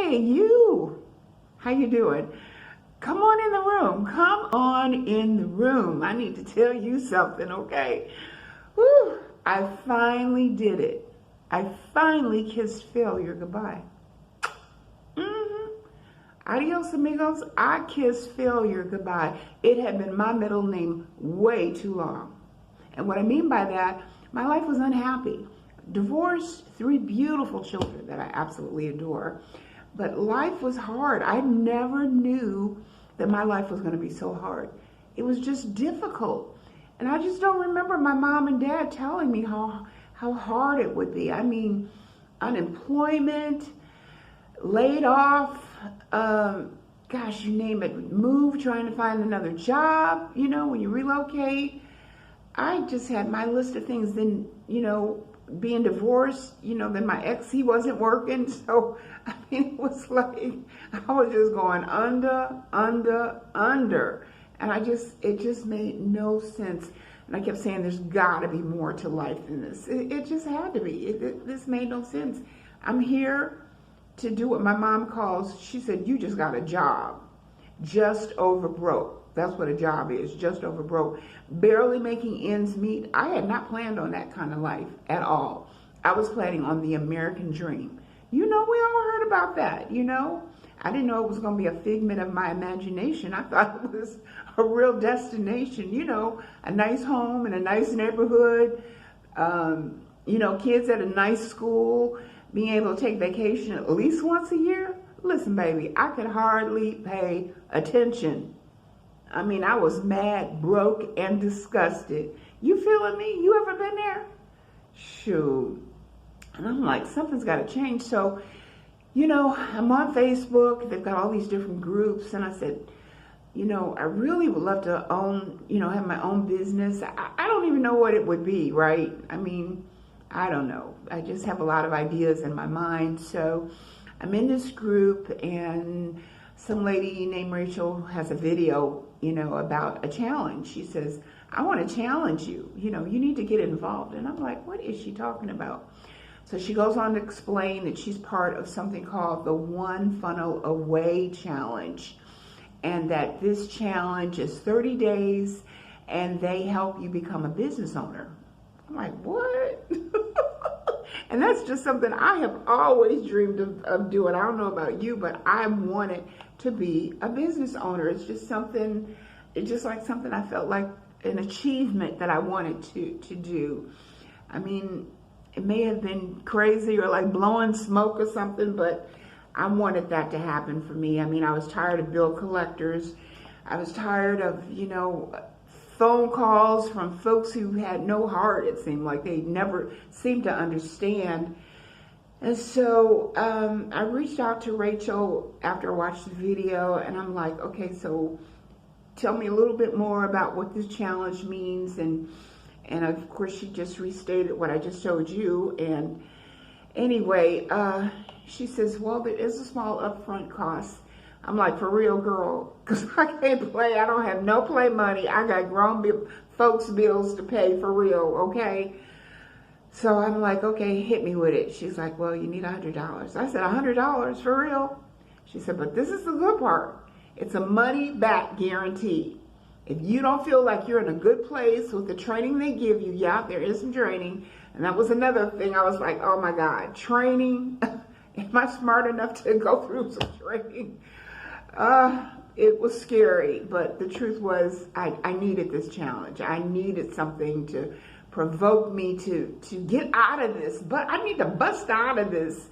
Hey, you. How you doing? Come on in the room. Come on in the room. I need to tell you something, okay? Whew. I finally did it. I finally kissed failure goodbye. Adios, amigos. I kissed failure goodbye. It had been my middle name way too long. And what I mean by that, my life was unhappy. Divorced, 3 beautiful children that I absolutely adore. But life was hard. I never knew that my life was going to be so hard. It was just difficult. And I just don't remember my mom and dad telling me how hard it would be. I mean, unemployment, laid off, gosh, you name it, move, trying to find another job, when you relocate. I just had my list of things. Then, being divorced, then my ex, he wasn't working. So, I mean, it was like, I was just going under. And it just made no sense. And I kept saying, there's got to be more to life than this. It just had to be. This made no sense. I'm here to do what my mom calls, she said, you just got a job. Just over broke. That's what a job is, just over broke. Barely making ends meet. I had not planned on that kind of life at all. I was planning on the American dream. We all heard about that, I didn't know it was going to be a figment of my imagination. I thought it was a real destination, a nice home in a nice neighborhood, kids at a nice school, being able to take vacation at least once a year. Listen, baby, I could hardly pay attention. I mean, I was mad, broke, and disgusted. You feeling me? You ever been there? Shoot. And I'm like, something's got to change. So, I'm on Facebook. They've got all these different groups. And I said, I really would love to own, have my own business. I don't even know what it would be, right? I mean, I don't know. I just have a lot of ideas in my mind. So I'm in this group, and some lady named Rachel has a video, about a challenge. She says, I want to challenge you. You need to get involved. And I'm like, what is she talking about? So she goes on to explain that she's part of something called the One Funnel Away Challenge. And that this challenge is 30 days, and they help you become a business owner. I'm like, what? And that's just something I have always dreamed of doing. I don't know about you, but I wanted to be a business owner. It's just something I felt like an achievement that I wanted to do. I mean, it may have been crazy or like blowing smoke or something, but I wanted that to happen for me. I mean, I was tired of bill collectors. I was tired of, phone calls from folks who had no heart. It seemed like they never seemed to understand. And so I reached out to Rachel after I watched the video, and I'm like, okay, so tell me a little bit more about what this challenge means. And of course, she just restated what I just showed you. And anyway, she says, well, there is a small upfront cost. I'm like, for real, girl, because I can't play. I don't have no play money. I got grown folks' bills to pay, for real, okay? So I'm like, okay, hit me with it. She's like, well, you need $100. I said, $100 for real? She said, but this is the good part. It's a money-back guarantee. If you don't feel like you're in a good place with the training they give you, yeah, there is some training. And that was another thing. I was like, oh my God, training? Am I smart enough to go through some training? It was scary, but the truth was I needed this challenge. I needed something to provoke me to get out of this. But I need to bust out of this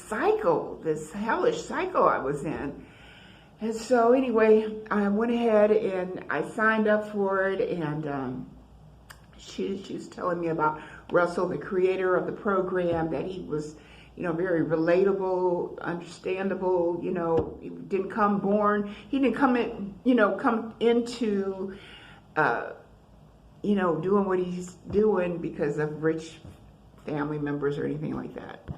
cycle, this hellish cycle I was in. And so anyway, I went ahead and I signed up for it, and she was telling me about Russell, the creator of the program, that he was very relatable, understandable, he didn't come into, doing what he's doing because of rich family members or anything like that.